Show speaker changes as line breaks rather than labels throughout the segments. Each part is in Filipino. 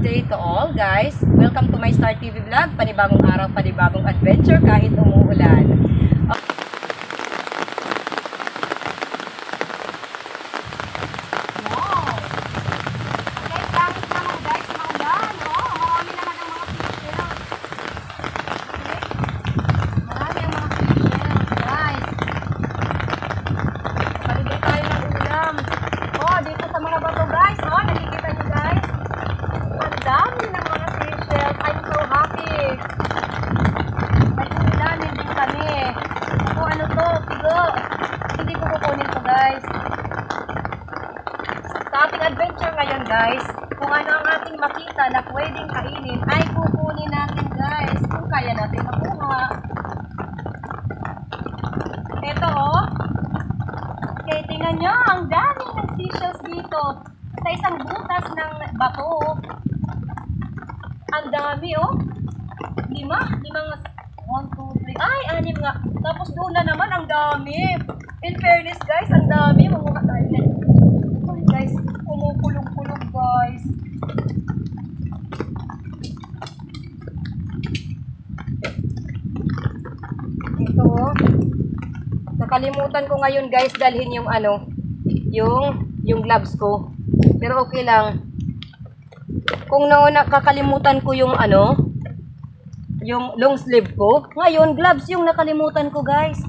day to all, guys. Welcome to my Star TV vlog. Panibagong araw, panibagong adventure kahit umuulan. Adventure ngayon, guys, kung ano ang ating makita na pwedeng kainin ay kukunin natin, guys, kung kaya natin makuha. Ito, oh. Okay, tingnan nyo, ang dami ng seashells dito sa isang butas ng bato. Ang dami, oh. Limang 1, 2, 3, ay, 6 nga. Tapos doon na naman, ang dami. In fairness, guys, ang dami. Mamuha tayo na. Guys, kumukulong-kulong, guys. Ito, nakalimutan ko ngayon, guys, dalhin yung ano, yung gloves ko. Pero okay lang. Kung nakakalimutan ko yung ano, yung long sleeve ko, ngayon gloves yung nakalimutan ko, guys.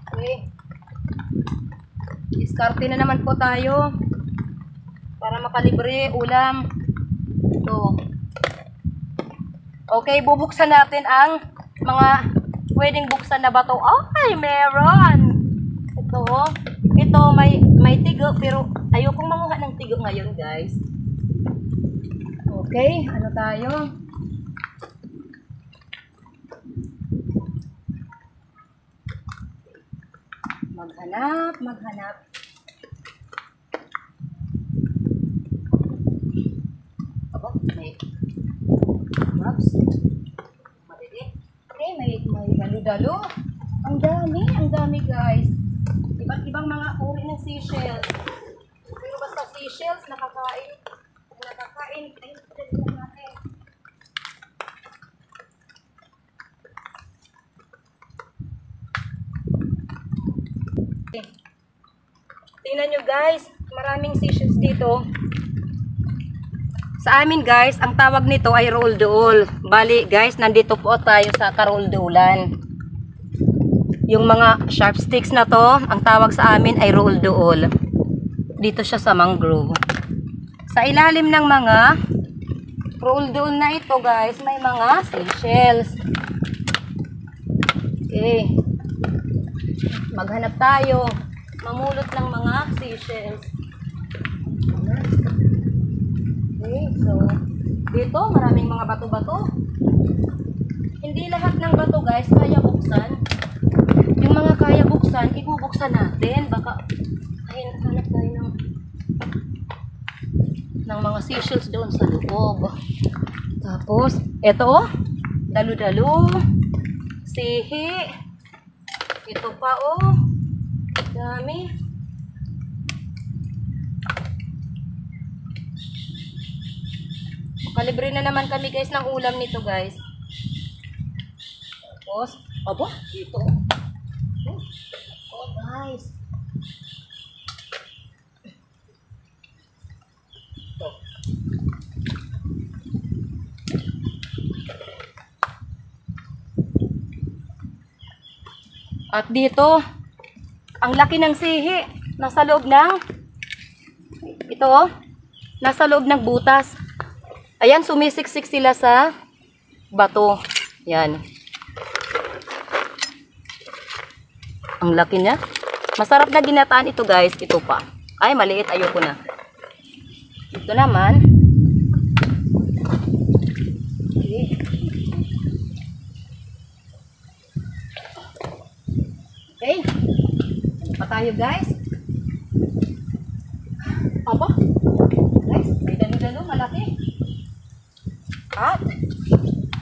Okay. Diskarte na naman po tayo para makalibre ulam. Ito. Okay, bubuksan natin ang mga pwedeng buksan na bato. Ay, meron! Ito, may tigo, pero ayokong manguha ng tigo ngayon, guys. Okay, ano tayo? Maghanap. Aba, may gloves. Madali. Okay, may dalo-dalo. Ang dami, guys. Iba't ibang mga uri ng seashells. Pero basta seashells, nakakain. Ay, dali natin. Tingnan nyo, guys, maraming seashells dito. Sa amin, guys, ang tawag nito ay roll-dool. Bali, guys, nandito po tayo sa karoll-doolan. Yung mga sharp sticks na to, ang tawag sa amin ay roll-dool. Dito siya sa mangrove. Sa ilalim ng mga roll-dool na ito, guys, may mga seashells. Okay. Maghanap tayo. Mamulot ng mga seashells. Okay, so dito maraming mga bato-bato. Hindi lahat ng bato, guys, kaya buksan. Yung mga kaya buksan, ibubuksan natin. Baka hanap tayo ng mga seashells doon sa loob. Tapos, eto, oh, dalo-dalo, sihi. Ito pa, oh. Dami. Makalibre na naman kami, guys, ng ulam nito, guys. Tapos, aba, dito. Oh, guys. Ito. At dito, ang laki ng sihi, nasa loob ng, ito, oh, nasa loob ng butas. Ayan, sumisiksik sila sa bato. Yan. Ang laki niya. Masarap na ginataan ito, guys. Ito pa. Ay, maliit. Ayoko na. Ito naman. Okay. Okay. Pa tayo, guys. Aba. Guys, may dalo-dalo, malaki. At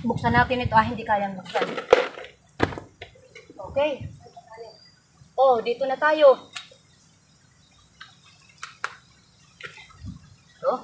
buksan natin ito. Hindi kayang buksan. Okay. Oh, dito na tayo. Ito.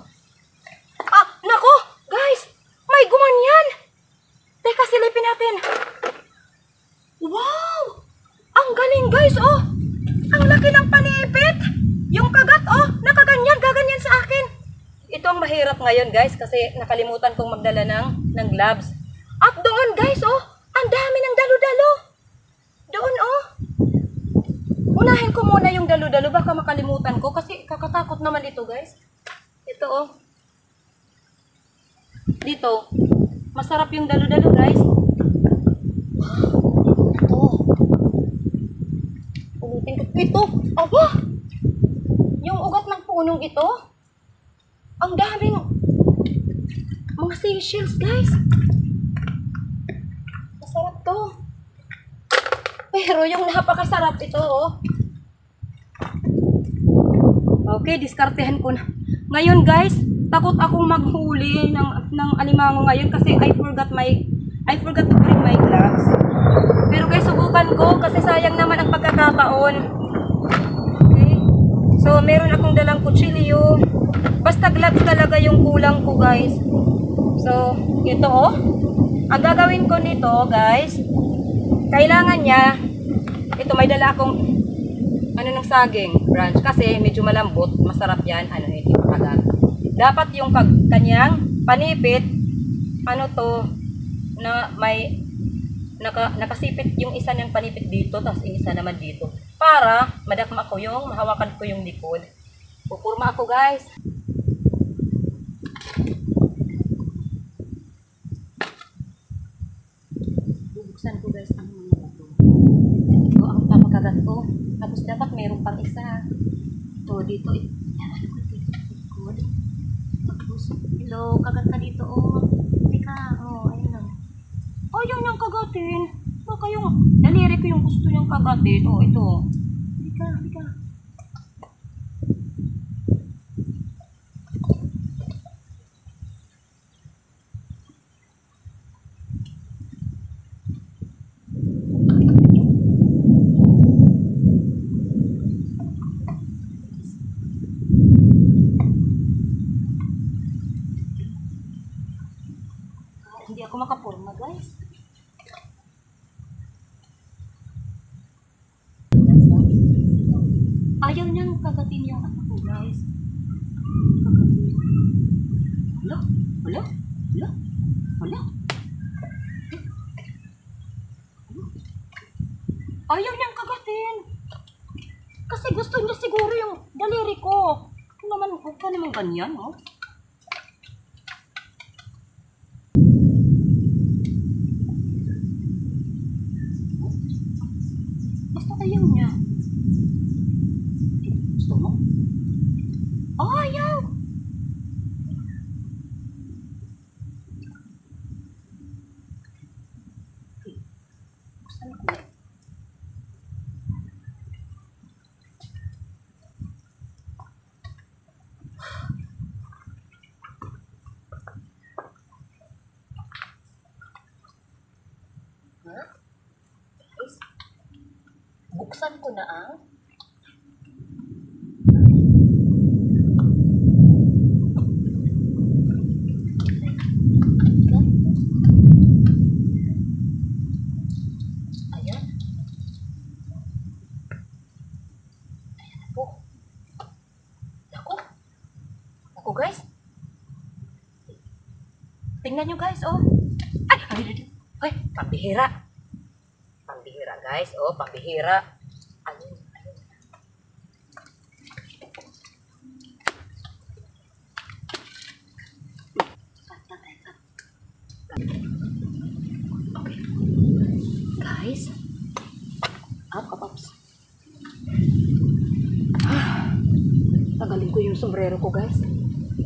mahirap ngayon guys kasi nakalimutan kong magdala ng gloves. At doon guys, oh, ang dami ng dalo-dalo. Doon, oh. Unahin ko muna yung dalo-dalo, baka makalimutan ko kasi kakatakot naman ito guys. Ito, oh. Dito, masarap yung dalo-dalo guys. Ito. Ulitin ko. Ito, aba! Yung ugat ng punong ito, ang daming mga seashells guys. Masarap to. Pero yung napakasarap ito, oh. Okay, diskartehan ko na. Ngayon guys, takot akong maghuli ng alimango ngayon kasi I forgot to bring my gloves. Pero guys, subukan ko kasi sayang naman ang pagkakataon. Okay. So, meron akong dalang kutsilyo. Basta gloves talaga yung kulang ko guys. So, ito oh. Ang gagawin ko nito guys, kailangan niya, ito may dala akong ng saging branch kasi medyo malambot, masarap yan, hindi kagat. Dapat yung kanyang panipit, na may nakasipit yung isa ng panipit dito, tapos yung isa naman dito. Para madakma ko yung, mahawakan ko yung likod. Pupurma ako guys. Bubuksan ko guys ang mga ito. Ito ang papakagat ko. Tapos dapat mayroon pang isa. Ito dito. Tapos, hello, kagat ka dito. Oh, hindi ka. Oh, ayun lang. Oh, yun yung kagatin. Baka yung daliri ko yung gusto niyang kagatin. Oh, ito. Hindi ka, hindi ka. Hindi ako makapurma guys. Ayaw niyang kagatin yung ano ko guys. Kagatin. Hala? Hala? Hala? Hala? Ayaw niyang kagatin. Kasi gusto niya siguro yung daliri ko. Huwag ka naman ganyan, oh. Basta ayaw niya. Gusto mo? Oh, ayaw! Okay. Buksan ko na. Buksan ko na ang ayan. Ayan po. Naku guys. Tingnan nyo guys, oh. Ay, pambihira. Pambihira guys, oh, pambihira. Ayun, ayun. Okay. Guys. Ups. Tagalin ko yung sombrero ko guys.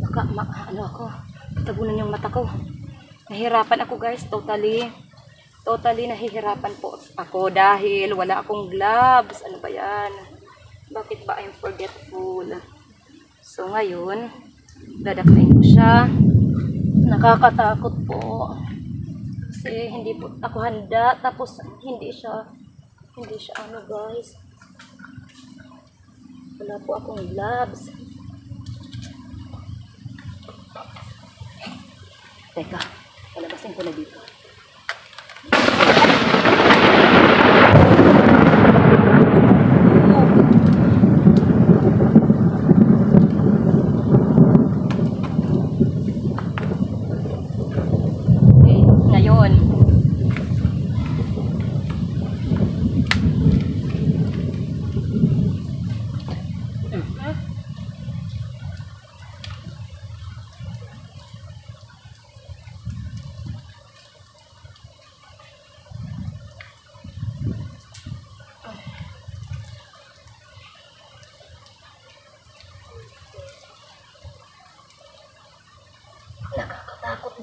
Baka ako. Tabunan yung mata ko. Nahirapan ako guys, totally nahihirapan po ako dahil wala akong gloves. Ano ba yan? Bakit ba I'm forgetful? So ngayon, dadakmain ko siya. Nakakatakot po. Kasi hindi po ako handa. Tapos hindi siya ano guys. Wala po akong gloves. Teka, palabasin ko na dito.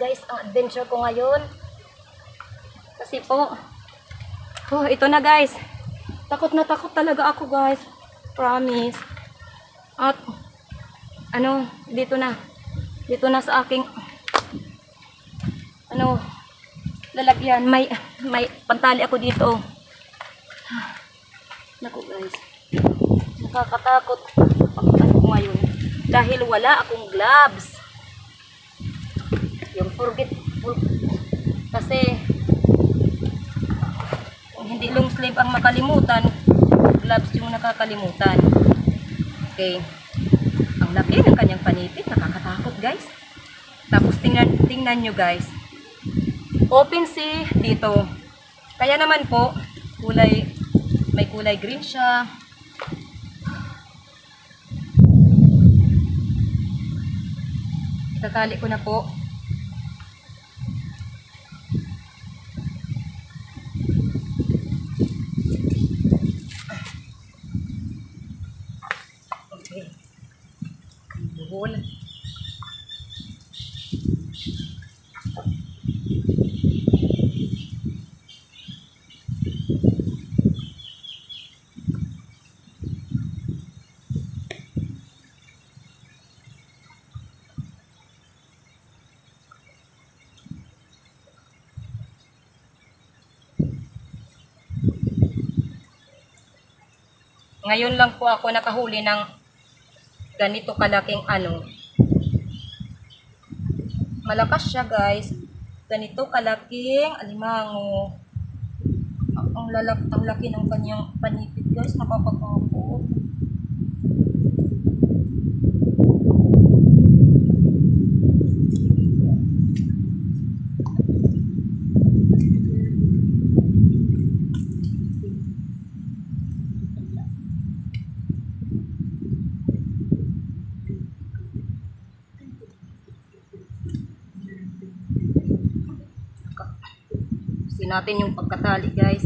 guys ang adventure ko ngayon. Kasi po, ito na guys. Takot na takot talaga ako guys. Promise. At, dito na. Dito na sa aking, lalagyan. May pantali ako dito. Naku guys. Nakakatakot. Pakitan ko ngayon. Dahil wala akong gloves. Yung forgetful. Kasi, hindi long sleeve ang makalimutan, gloves yung nakakalimutan. Okay. Ang laki ng kanyang panipit, nakakatakot guys. Tapos tingnan nyo guys. Open sea dito. Kaya naman po, may kulay green siya. Itatali ko na po. Buhol. Ngayon lang po ako nakahuli ng ganito kalaking malakas siya guys. Ganito kalaking alimango. Ang laki ng kanyang panipit guys. Nakakatakot. Natin yung pagkatali guys.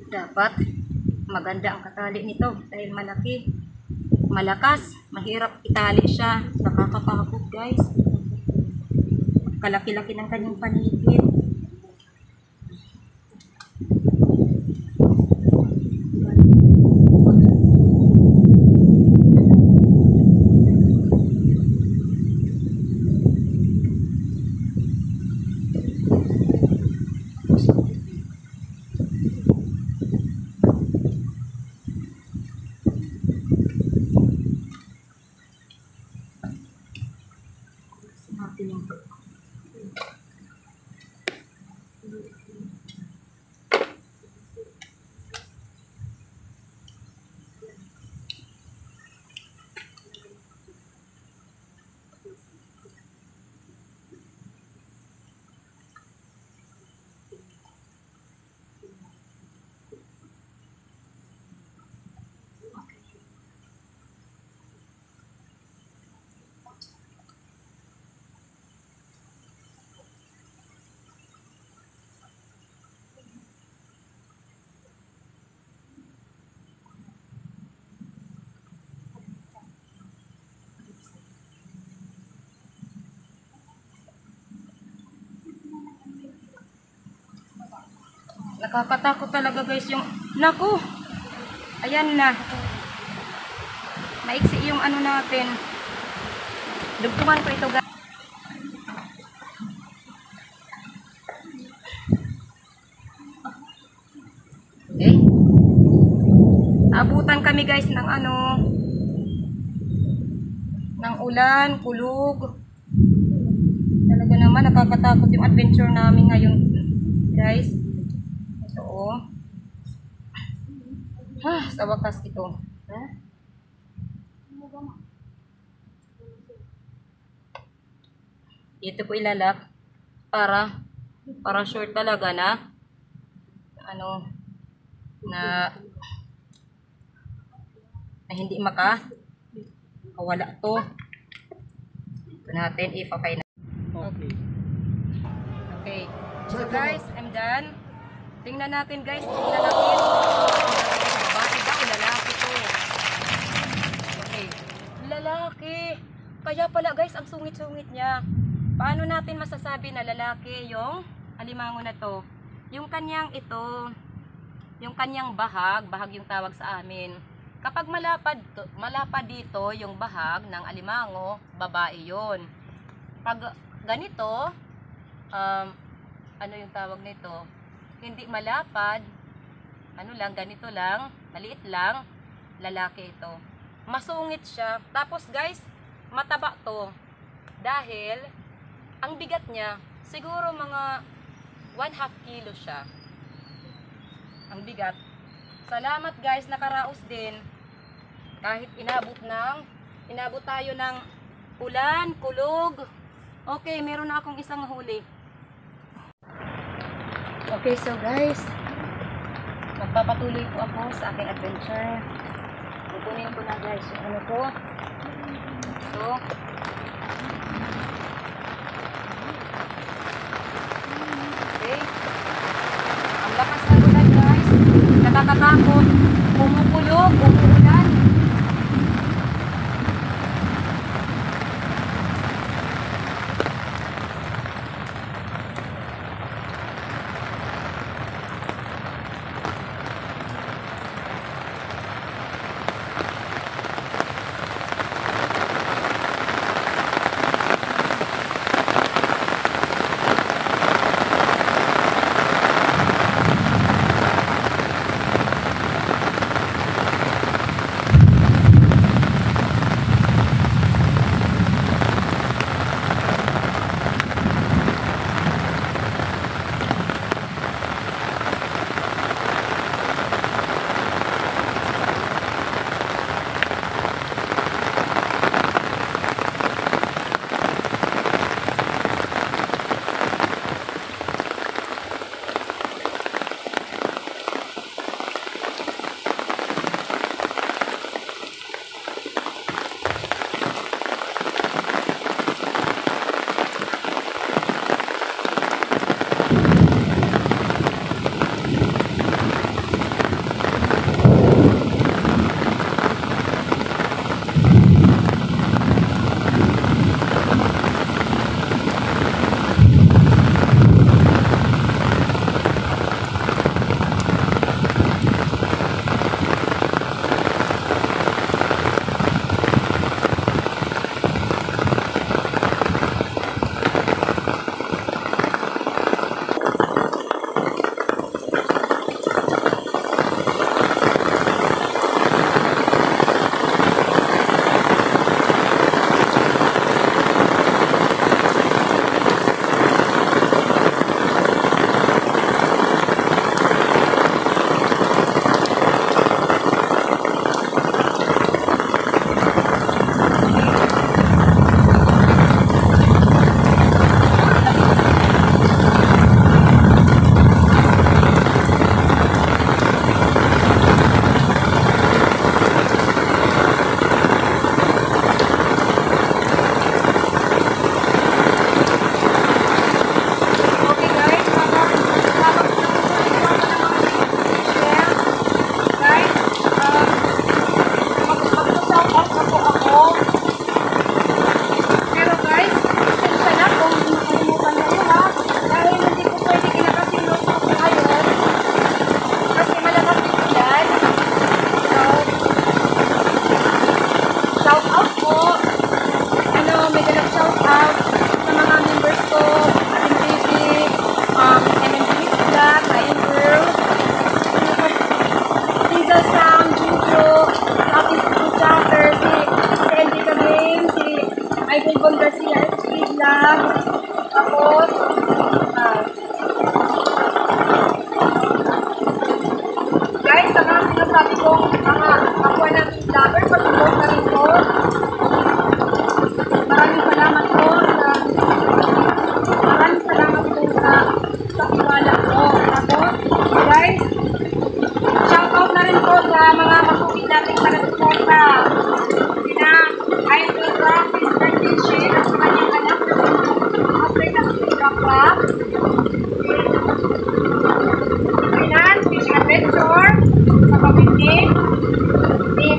Dapat maganda ang katali nito dahil malaki, malakas, mahirap itali siya. Nakakatakot guys. Kalaki-laki ng kanyang panipit. Nakakatakot talaga guys yung, naku, ayan na, maiksi yung natin, dugtungan ko ito guys. Okay, abutan kami guys ng ng ulan, kulog. Talaga naman nakakatakot yung adventure namin ngayon guys. Sa wakas ito. Ito ko ilalak para sure talaga na na hindi makawala to. Ito natin ipa-fine. Okay. So guys, I'm done. Tingnan natin guys, lalaki. Babae ba o lalaki to? Okay. Lalaki. Kaya pala guys, ang sungit-sungit niya. Paano natin masasabi na lalaki yung alimango na to? Yung kanyang ito, yung kanyang bahag yung tawag sa amin. Kapag malapad dito yung bahag ng alimango, babae yon. Pag ganito, ano yung tawag nito? Hindi malapad, ano lang, ganito lang, maliit lang, lalaki ito. Masungit siya. Tapos guys, mataba to. Dahil, ang bigat niya, siguro mga 1/2 kilo siya. Ang bigat. Salamat guys, nakaraos din. Kahit inabot tayo ng ulan, kulog. Okay, meron na akong isang huli. Okay, so guys, magpapatuloy po ako sa aking adventure. Kukunin ko na guys yung ano ko. So, okay. Ang lakas ng ulan guys. Nakakatakot. Kumukulog, umuulan.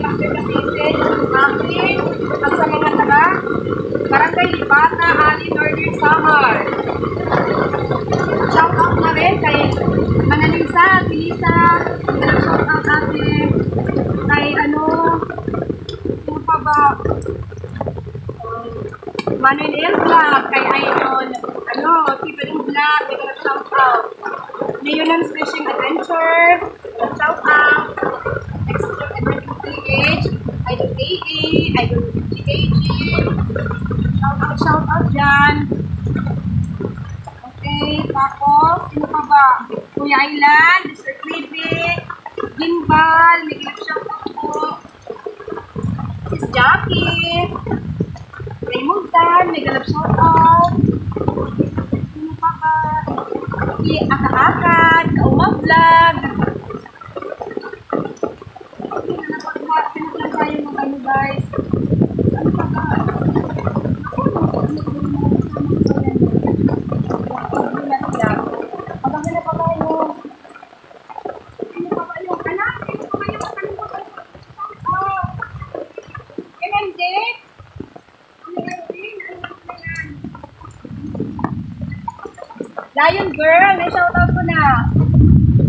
Master Kasisi, Maki, at sa mga taga Barangay Libata, Ali, Northern Samar. Shout out na rin kay Manalisa, Pilisa. Shout out natin kay ano pa ba? Manuel L. Vlog, kay Idol, si Pedro Vlog, may ganap shout out. Leonan's Fishing Adventure, shout out. Extra Emerging PH, Idol AA, Idol GKG, shout out dyan. Okay, tapos, sino pa ba? Kuya Island, Mr. Creepy, Gimbal, may ganap shout out po. Sis Jackie, Raymond Tan, may ganap shout out. Sino pa ba? Si Aka-Akad, Kauma Vlog. Pinag lang tayo ng ano guys. Ano pa ba? Abang na pa tayo. Sino pa ba yung anak? Sino pa ba yung kalimutan? MMJ? Lion Girl, may shoutout ko na.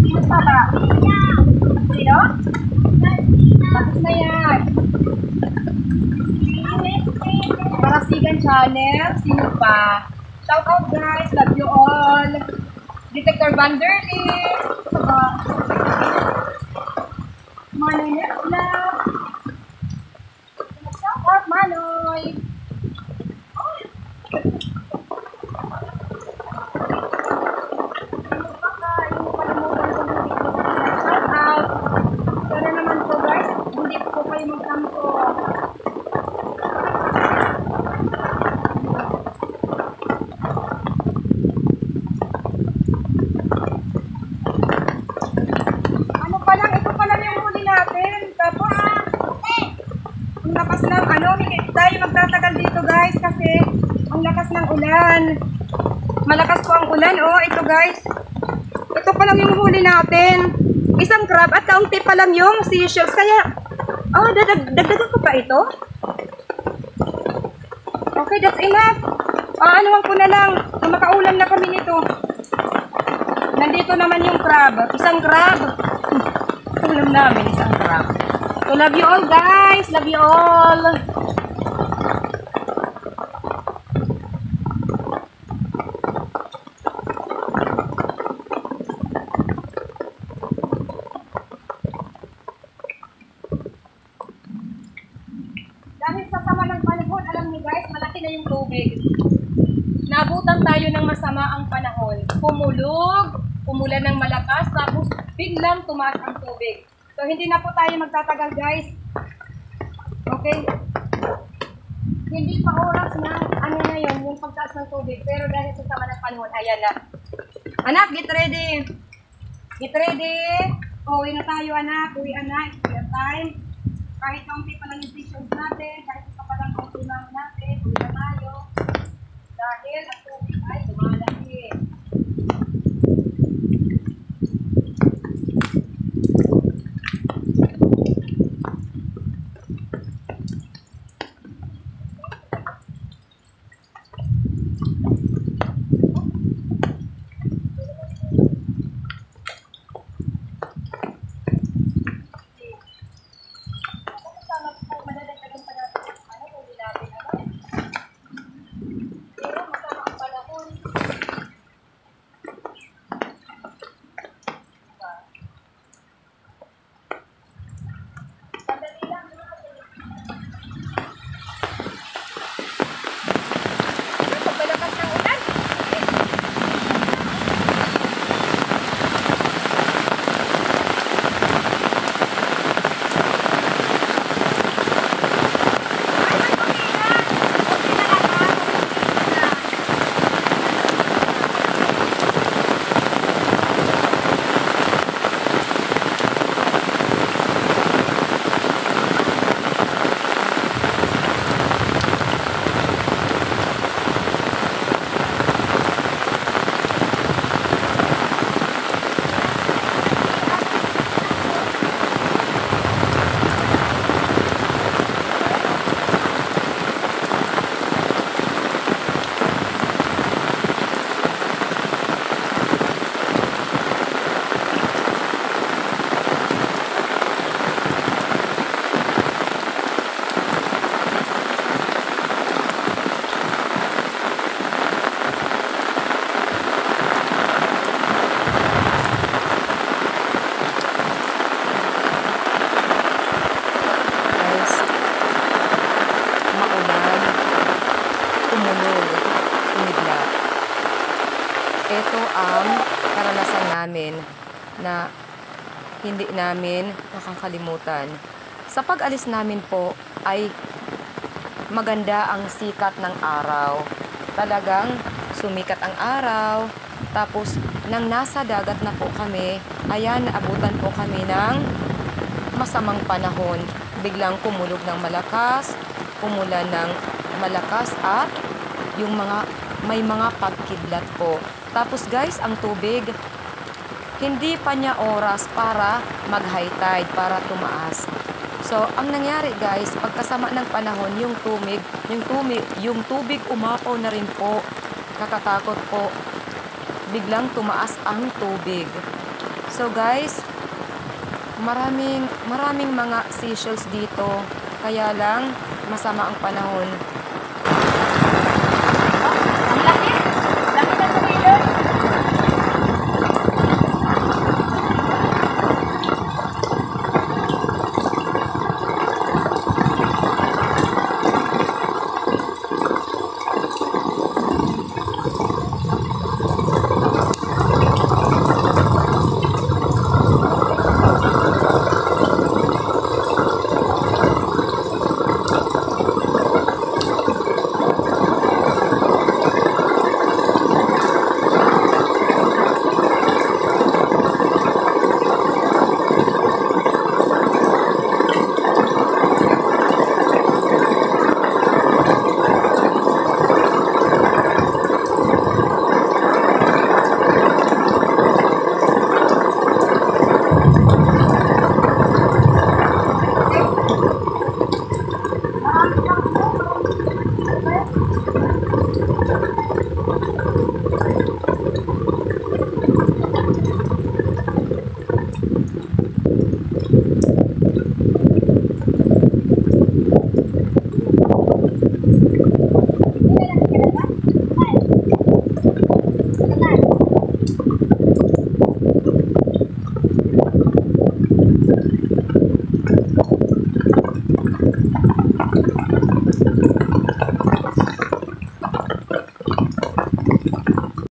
Sino pa ba? Sino? Tapos na yan. Marasigan Channel, sino pa? Shoutout guys, love you all. Detector Vanderlei, Manoy Vlog. Shoutout Manoy. Magtatagal dito guys kasi ang lakas ng ulan. Malakas po ang ulan. Oh, ito guys. Ito pa lang yung huli natin. Isang crab at kaunti pa lang yung seashells. Kaya, dagdagan ko pa ito. Okay, that's enough. Anuhan ko na lang. Makaulam na kami nito. Nandito naman yung crab. Isang crab. Ulam namin, isang crab. So, love you all guys. Love you all. Dahil sa sama ng panahon, alam niyo guys, malaki na yung tubig. Nabutan tayo ng masama ang panahon. Pumulog, umulan ng malakas, tapos biglang tumaas ang tubig. So, hindi na po tayo magtatagal guys. Okay? Hindi pa oras na, ano na yun, yung pagtaas ng tubig. Pero dahil sa sama ng panahon, ayan na. Anak, get ready. Get ready. Uwi na tayo anak. Uwi anak. It's your time. Kahit kaunti pa lang yung visions natin, kahit isa pa lang ang tunang natin, uwi na tayo. Dahil ang tubig ay lumalaki. Pero masama ang panahon. tumunog, tumidlak. Ito ang karanasan namin na hindi namin nakakalimutan. Sa pag-alis namin po ay maganda ang sikat ng araw. Talagang sumikat ang araw. Tapos nang nasa dagat na po kami, ayan, naabutan po kami ng masamang panahon. Biglang kumulog ng malakas, umulan ng malakas at yung may mga pagkidlat po. Tapos guys, ang tubig, hindi pa niya oras para mag-high tide, para tumaas. So, ang nangyari guys, pagkasama ng panahon, yung tubig umapaw na rin po. Kakatakot po. Biglang tumaas ang tubig. So guys, maraming mga seashells dito. Kaya lang, masama ang panahon.